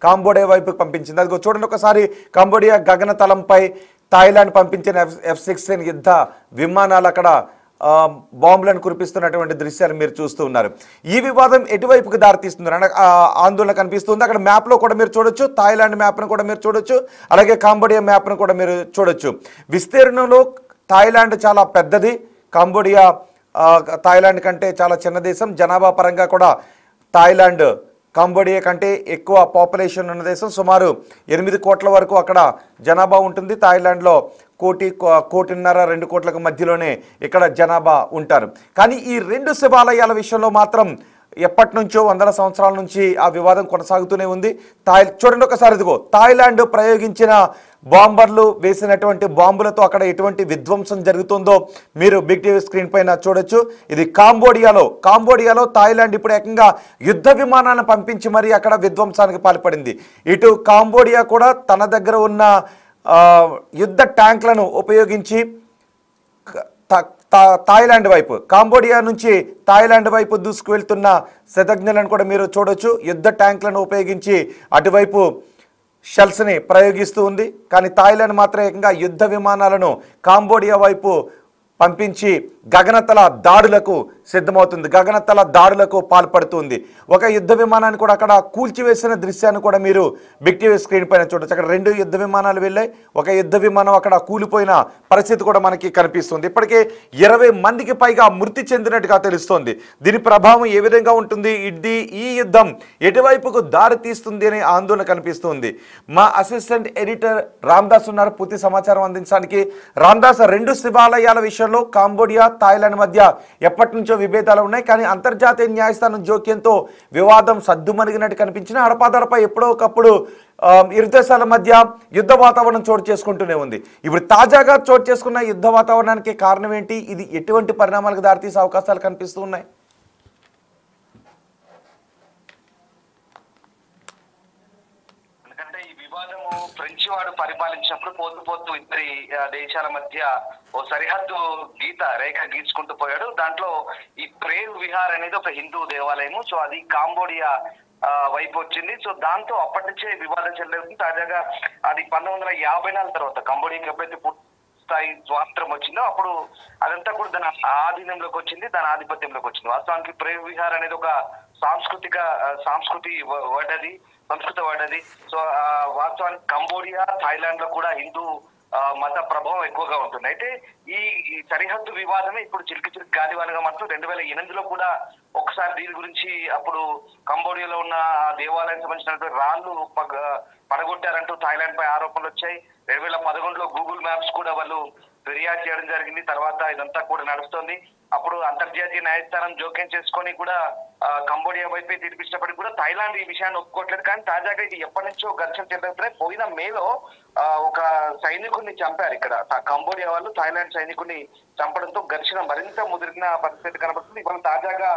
కాంబోడియా వైపుకి పంపించింది. అది చూడండి ఒకసారి, కాంబోడియా గగనతలంపై థాయిలాండ్ పంపించిన F-16 యుద్ధ విమానాలు అక్కడ బాంబులను కురిపిస్తున్నటువంటి దృశ్యాలు మీరు చూస్తూ ఉన్నారు. ఈ వివాదం ఎటువైపుకి దారితీస్తుంది ఆందోళన కనిపిస్తుంది. అక్కడ మ్యాప్లో కూడా మీరు చూడొచ్చు, థాయిలాండ్ మ్యాప్ను కూడా మీరు చూడొచ్చు, అలాగే కాంబోడియా మ్యాప్ను కూడా మీరు చూడొచ్చు. విస్తీర్ణంలో థాయిలాండ్ చాలా పెద్దది, కాంబోడియా థాయిలాండ్ కంటే చాలా చిన్న దేశం. జనాభా పరంగా కూడా థాయిలాండ్ కాంబోడియా కంటే ఎక్కువ పాపులేషన్ ఉన్న దేశం. సుమారు 8 కోట్ల వరకు అక్కడ జనాభా ఉంటుంది. థాయిలాండ్లో 1.5-2 కోట్లకు మధ్యలోనే ఇక్కడ జనాభా ఉంటారు. కానీ ఈ 2 శివాలయాల విషయంలో మాత్రం ఎప్పటి నుంచో, వందల సంవత్సరాల నుంచి ఆ వివాదం కొనసాగుతూనే ఉంది. చూడండి ఒకసారి, ఇదిగో థాయిలాండ్ ప్రయోగించిన బాంబర్లు వేసినటువంటి బాంబులతో అక్కడ ఎటువంటి విధ్వంసం జరుగుతుందో మీరు బిగ్ టీవీ స్క్రీన్ పైన చూడొచ్చు. ఇది కాంబోడియాలో థాయిలాండ్ ఇప్పుడు ఏకంగా యుద్ధ విమానాలను పంపించి మరి అక్కడ విధ్వంసానికి పాల్పడింది. ఇటు కాంబోడియా కూడా తన దగ్గర ఉన్న యుద్ధ ట్యాంకులను ఉపయోగించి థాయిలాండ్ వైపు, కాంబోడియా నుంచి థాయిలాండ్ వైపు దూసుకువెళ్తున్న శతజ్ఞులను కూడా మీరు చూడొచ్చు. యుద్ధ ట్యాంకులను ఉపయోగించి అటువైపు షెల్స్ని ప్రయోగిస్తూ ఉంది. కానీ థాయిలాండ్ మాత్రం ఏకంగా యుద్ధ విమానాలను కాంబోడియా వైపు పంపించి గగనతల దాడులకు సిద్ధమవుతుంది, గగనతల దాడులకు పాల్పడుతుంది. ఒక యుద్ధ విమానాన్ని కూడా అక్కడ కూల్చివేసిన దృశ్యాన్ని కూడా మీరు బిగ్ టీవీ స్క్రీన్ పైన చూడొచ్చు. అక్కడ 2 యుద్ధ విమానాలు వెళ్ళాయి, ఒక యుద్ధ విమానం అక్కడ కూలిపోయిన పరిస్థితి కూడా మనకి కనిపిస్తుంది. ఇప్పటికే 20 మందికి పైగా మృతి చెందినట్టుగా తెలుస్తోంది. దీని ప్రభావం ఏ విధంగా ఉంటుంది, ఈ యుద్ధం ఎటువైపుకు దారి తీస్తుంది అనే ఆందోళన కనిపిస్తుంది. మా అసిస్టెంట్ ఎడిటర్ రామ్దాస్ ఉన్నారు పూర్తి సమాచారం అందించడానికి. రామ్దాస్, 2 శివాలయాల విషయంలో కాంబోడియా థాయిలాండ్ మధ్య ఎప్పటి నుంచో విభేదాలు ఉన్నాయి. కానీ అంతర్జాతీయ న్యాయస్థానం జోక్యంతో వివాదం సద్దుమణిగినట్టు కనిపించిన అడపాదడపై ఎప్పుడో ఒకప్పుడు ఇరు దేశాల మధ్య యుద్ధ వాతావరణం చోటు చేసుకుంటూనే ఉంది. ఇప్పుడు తాజాగా చోటు చేసుకున్న యుద్ధ వాతావరణానికి కారణం ఏంటి? ఇది ఎటువంటి పరిణామాలకు దారితీసే అవకాశాలు కనిపిస్తూ ఉన్నాయి? ఫ్రెంచ్ వాడు పరిపాలించినప్పుడు పోతూ ఇద్దరి దేశాల మధ్య ఓ సరిహద్దు రేఖ గీచుకుంటూ పోయాడు. దాంట్లో ఈ ప్రేవ్ విహార్ అనేది ఒక హిందూ దేవాలయము. సో అది కాంబోడియా వైపు వచ్చింది. సో దాంతో అప్పటి నుంచే వివాదం చెలరేగుతుంది. తాజాగా అది 1954 తర్వాత కంబోడియాకి ఎప్పుడైతే స్థాయి స్వాతంత్రం వచ్చిందో అప్పుడు అదంతా కూడా దాని ఆధీనంలోకి వచ్చింది, దాని ఆధిపత్యంలోకి వచ్చింది. వాస్తవానికి ప్రేవ్ విహార్ అనేది ఒక సంస్కృతి వర్డ్ అది. సో వాస్తవానికి కంబోడియా, థాయిలాండ్ లో కూడా హిందూ మత ప్రభావం ఎక్కువగా ఉంటుంది. అయితే ఈ సరిహద్దు వివాదమే ఇప్పుడు చిలికి గాలివానగా మాత్రం 2008లో కూడా ఒకసారి దీని గురించి అప్పుడు కంబోడియాలో ఉన్న దేవాలయం సంబంధించినటువంటి రాళ్లు పడగొట్టారంటూ థాయిలాండ్ పై ఆరోపణలు వచ్చాయి. 2011లో గూగుల్ మ్యాప్స్ కూడా వాళ్ళు ఫిర్యాదు చేయడం జరిగింది. తర్వాత ఇదంతా కూడా నడుస్తోంది. అప్పుడు అంతర్జాతీయ న్యాయస్థానం జోక్యం చేసుకొని కూడా కంబోడియా వైపే తీర్పిచ్చినప్పటికీ కూడా థాయిలాండ్ ఈ విషయాన్ని ఒప్పుకోవట్లేదు. కానీ తాజాగా ఇది ఎప్పటి నుంచో ఘర్షణ చెందుతున్నాయి. పోయిన మేలో ఒక సైనికుడిని చంపారు ఇక్కడ కంబోడియా వాళ్ళు, థాయిలాండ్ సైనికుడిని చంపడంతో ఘర్షణ మరింత ముదిరిన పరిస్థితి కనబడుతుంది. ఇవాళ తాజాగా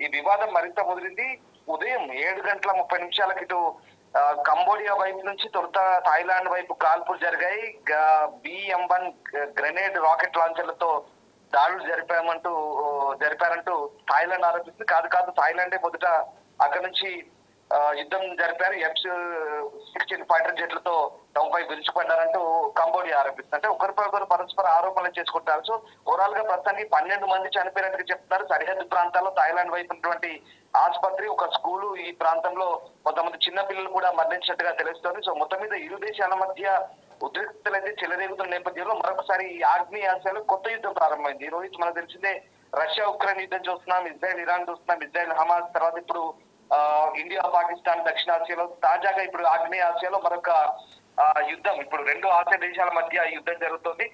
ఈ వివాదం మరింత ముదిరింది. ఉదయం 7:30 ఇటు కంబోడియా వైపు నుంచి తొలుత థాయిలాండ్ వైపు కాల్పులు జరిగాయి. BM-1 గ్రెనేడ్ రాకెట్ లాంచర్లతో దాడులు జరిపారంటూ థాయిలాండ్ ఆరోపిస్తుంది. కాదు థాయిలాండే మొదట అక్కడి నుంచి యుద్ధం జరిపారు. F-16 ఫైటర్ జెట్లతో తమపై విరుచుపడ్డారంటూ కంబోడియా ఆరోపిస్తుంది. అంటే ఒకరిపై ఒకరు పరస్పర ఆరోపణలు చేసుకుంటారు. సో ఓవరాల్ గా ప్రస్తుతానికి 12 మంది చనిపోయినట్టుగా చెప్తున్నారు. సరిహద్దు ప్రాంతాల్లో థాయిలాండ్ వైపు ఉన్నటువంటి ఆసుపత్రి, ఒక స్కూలు, ఈ ప్రాంతంలో కొంతమంది చిన్న పిల్లలు కూడా మరణించినట్టుగా తెలుస్తోంది. సో మొత్తం మీద ఇరు దేశాల మధ్య ఉద్రిక్తలు అయితే చెలరేగుతున్న నేపథ్యంలో మరొకసారి ఈ ఆగ్నేయ ఆసియాలో కొత్త యుద్ధం ప్రారంభమైంది. ఈ రోజు మనకు తెలిసిందే, రష్యా ఉక్రెయిన్ యుద్ధం చూస్తున్నాం, ఇజ్రాయెల్ ఇరాన్ చూస్తున్నాం, ఇజ్రాయెల్ హమాస్, తర్వాత ఇప్పుడు ఇండియా పాకిస్తాన్ దక్షిణాసియాలో, తాజాగా ఇప్పుడు ఆగ్నేయ ఆసియాలో మరొక యుద్ధం. ఇప్పుడు 2 ఆసియా దేశాల మధ్య యుద్ధం జరుగుతుంది.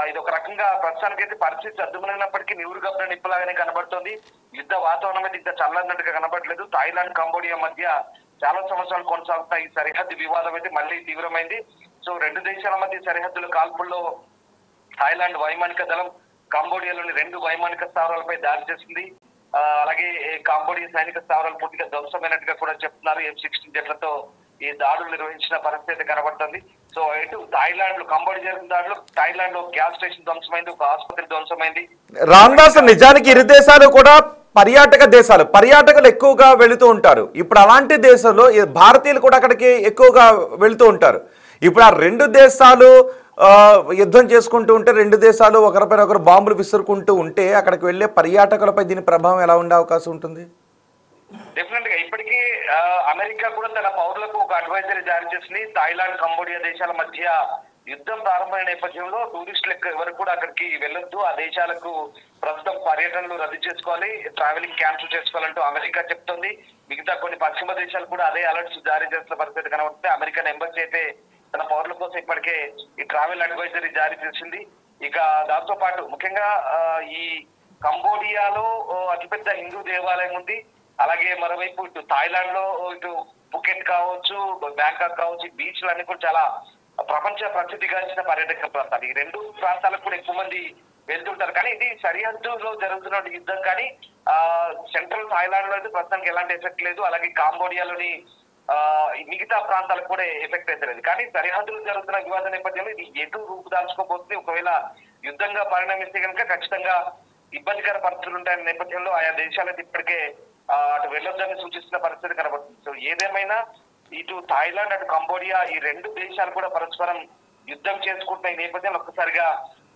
ఇది ఒక రకంగా ప్రస్తుతానికైతే పరిస్థితి సర్దుమనిగినప్పటికీ నివురుగబ్బన నిప్పులాగానే కనబడుతోంది. యుద్ధ వాతావరణం అయితే ఇంత చల్లన్నట్టుగా కనబడలేదు. థాయిలాండ్ కంబోడియా మధ్య చాలా సంవత్సరాలు కొనసాగుతున్న ఈ సరిహద్దు వివాదం అయితే మళ్ళీ తీవ్రమైంది. సో 2 దేశాల మధ్య సరిహద్దుల కాల్పుల్లో థాయిలాండ్ వైమానిక దళం కంబోడియాలోని 2 వైమానిక స్థావరాలపై దాడి చేసింది. అలాగే కంబోడియా సైనిక స్థావరాలు పూర్తిగా ధ్వంసమైనట్టుగా కూడా చెప్తున్నారు. F-16 జెట్లతో ఈ దాడులు నిర్వహించిన పరిస్థితి కనబడుతుంది. సో ఇటు థాయిలాండ్ లో కంబోడియా జరిగిన దాడిలో థాయిలాండ్ లో గ్యాస్ స్టేషన్ ధ్వంసమైంది, ఒక ఆసుపత్రి ధ్వంసమైంది. రామ్దాస్, నిజానికి ఇరు దేశాలు కూడా పర్యాటక దేశాలు, పర్యాటకులు ఎక్కువగా వెళుతూ ఉంటారు. ఇప్పుడు అలాంటి దేశంలో భారతీయులు కూడా అక్కడికి ఎక్కువగా వెళుతూ ఉంటారు. ఇప్పుడు ఆ రెండు దేశాలు యుద్ధం చేసుకుంటూ ఉంటే, రెండు దేశాలు ఒకరిపైన ఒకరు బాంబులు విసురుకుంటూ ఉంటే అక్కడికి వెళ్ళే పర్యాటకులపై దీని ప్రభావం ఎలా ఉండే అవకాశం ఉంటుంది? డెఫినెట్ గా ఇప్పటికీ అమెరికా కూడా తన పౌరులకు ఒక అడ్వైజరీ జారీ చేసింది. థాయిలాండ్, కంబోడియా దేశాల మధ్య యుద్ధం ప్రారంభమైన నేపథ్యంలో టూరిస్టులు ఎవరు కూడా అక్కడికి వెళ్ళొద్దు, ఆ దేశాలకు ప్రస్తుతం పర్యటనలు రద్దు చేసుకోవాలి, ట్రావెలింగ్ క్యాన్సిల్ చేసుకోవాలంటూ అమెరికా చెప్తోంది. మిగతా కొన్ని పశ్చిమ దేశాలు కూడా అదే అలర్ట్స్ జారీ చేస్తున్న పరిస్థితి కనబడుతుంది. అమెరికన్ ఎంబసీ అయితే తన పౌరుల కోసం ఇప్పటికే ఈ ట్రావెల్ అడ్వైజరీ జారీ చేసింది. ఇక దాంతో పాటు ముఖ్యంగా ఈ కంబోడియాలో అతిపెద్ద హిందూ దేవాలయం ఉంది. అలాగే మరోవైపు ఇటు థాయిలాండ్ లో ఇటు పుకెట్ కావచ్చు, బ్యాంకాక్ కావచ్చు, బీచ్లు అన్ని కూడా చాలా ప్రపంచ ప్రసిద్ధిగాంచిన పర్యాటక ప్రాంతాలు. ఈ రెండు ప్రాంతాలకు కూడా ఎక్కువ మంది వెళ్తుంటారు. కానీ ఇది సరిహద్దులో జరుగుతున్న యుద్ధం. కానీ సెంట్రల్ థాయిలాండ్ లో అయితే ప్రస్తుతానికి ఎలాంటి ఎఫెక్ట్ లేదు. అలాగే కాంబోడియాలోని మిగతా ప్రాంతాలకు కూడా ఎఫెక్ట్ అయితే లేదు. కానీ సరిహద్దులు జరుగుతున్న వివాద నేపథ్యంలో ఇది ఎటు రూపుదాల్చుకోబోతుంది, ఒకవేళ యుద్ధంగా పరిణమిస్తే కనుక ఖచ్చితంగా ఇబ్బందికర పరిస్థితులు ఉంటాయన్న నేపథ్యంలో ఆయా దేశాలకు ఇప్పటికే అటు వెళ్ళొద్దని సూచిస్తున్న పరిస్థితి కనబడుతుంది. సో ఏదేమైనా ఇటు థాయిలాండ్, అటు కంబోడియా ఈ రెండు దేశాలు కూడా పరస్పరం యుద్ధం చేసుకుంటున్న ఈ నేపథ్యంలో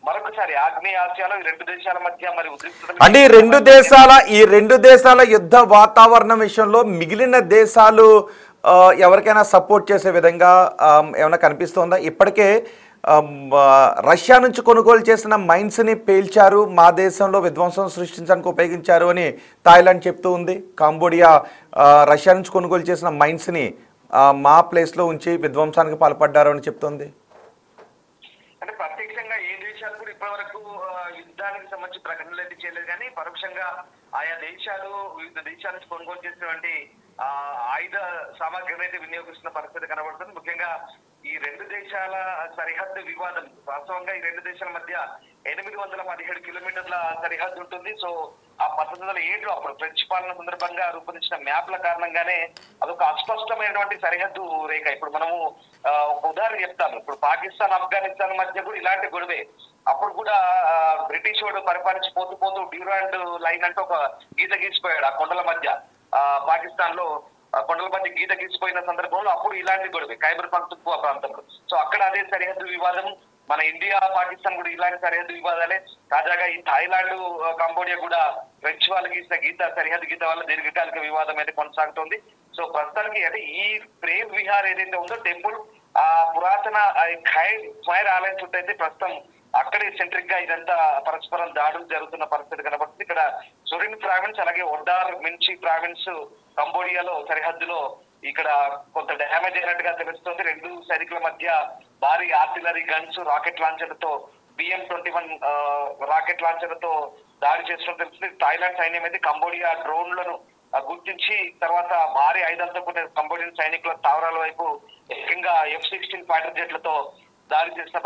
మరొకసారి ఆగ్నేయ ఆసియాలో ఈ రెండు దేశాల మధ్య మరి అంటే ఈ రెండు దేశాల యుద్ధ వాతావరణం విషయంలో మిగిలిన దేశాలు ఎవరికైనా సపోర్ట్ చేసే విధంగా ఏమైనా కనిపిస్తోందా? ఇప్పటికే రష్యా నుంచి కొనుగోలు చేసిన మైన్స్ని పేల్చారు, మా దేశంలో విధ్వంసం సృష్టించడానికి ఉపయోగించారు అని థాయిలాండ్ చెప్తూ ఉంది. కాంబోడియా రష్యా నుంచి కొనుగోలు చేసిన మైన్స్ని మా ప్లేస్లో ఉంచి విధ్వంసానికి పాల్పడ్డారు అని చెప్తోంది. అంటే ప్రత్యక్షంగా ఏ దేశాలు కూడా ఇప్పటి వరకు యుద్ధానికి సంబంధించి ప్రకటనలు అయితే చేయలేదు. కానీ పరోక్షంగా ఆయా దేశాలు వివిధ దేశాల నుంచి కొనుగోలు చేసినటువంటి ఆయుధ సామాగ్రిని అయితే వినియోగిస్తున్న పరిస్థితి కనబడుతుంది. ముఖ్యంగా ఈ రెండు దేశాల సరిహద్దు వివాదం, వాస్తవంగా ఈ రెండు దేశాల మధ్య 817 కిలోమీటర్ల సరిహద్దు ఉంటుంది. సో ఆ 1907లో అప్పుడు ఫ్రెంచ్ పాలన సందర్భంగా రూపొందించిన మ్యాప్ల కారణంగానే అదొక అస్పష్టమైనటువంటి సరిహద్దు రేఖ. ఇప్పుడు మనము ఒక ఉదాహరణ చెప్తాను. ఇప్పుడు పాకిస్తాన్, ఆఫ్ఘనిస్తాన్ మధ్య కూడా ఇలాంటి గొడవే. అప్పుడు కూడా బ్రిటిష్ వాడు పరిపాలించి పోతూ డ్యూరాండ్ లైన్ అంటే ఒక గీత గీసిపోయాడు ఆ కొండల మధ్య. పాకిస్తాన్ లో కొండల మధ్య గీత గీసిపోయిన సందర్భంలో అప్పుడు ఇలాంటి గొడవే ఖైబర్ పఖ్తూన్ఖ్వా ప్రాంతంలో. సో అక్కడ అదే సరిహద్దు వివాదం. మన ఇండియా, పాకిస్తాన్ కూడా ఇలాంటి సరిహద్దు వివాదాలే. తాజాగా ఈ థాయిలాండ్, కంబోడియా కూడా ఫ్రెంచ్ వాళ్ళు గీసిన సరిహద్దు గీత వల్ల దీర్ఘకాలిక వివాదం అయితే కొనసాగుతోంది. సో ప్రస్తుతానికి అంటే ఈ ప్రేమ్ విహార్ ఏదైతే ఉందో టెంపుల్, ఆ పురాతన ఖైర్ ఆలయం చుట్టూ అయితే ప్రస్తుతం అక్కడే సెంట్రిక్ గా ఇదంతా పరస్పరం దాడులు జరుగుతున్న పరిస్థితి కనబడుతుంది. ఇక్కడ సురిన్ ప్రావిన్స్, అలాగే ఒడ్డార్ మిన్చి ప్రావిన్స్ కంబోడియాలో సరిహద్దులో ఇక్కడ కొంత డ్యామేజ్ అయినట్టుగా తెలుస్తోంది. రెండు సైనికుల మధ్య భారీ ఆర్టిలరీ గన్స్, రాకెట్ లాంచర్లతో BM-21 రాకెట్ లాంచర్లతో దాడి చేస్తున్నట్టు తెలుస్తుంది. థాయిలాండ్ సైన్యం అయితే కంబోడియా డ్రోన్లను గుర్తించి తర్వాత భారీ ఆయుధాలతో కూడిన కంబోడియన్ సైనికుల స్థావరాల వైపు ఏకంగా F-16 ఫైటర్ జెట్లతో దాడి చేసిన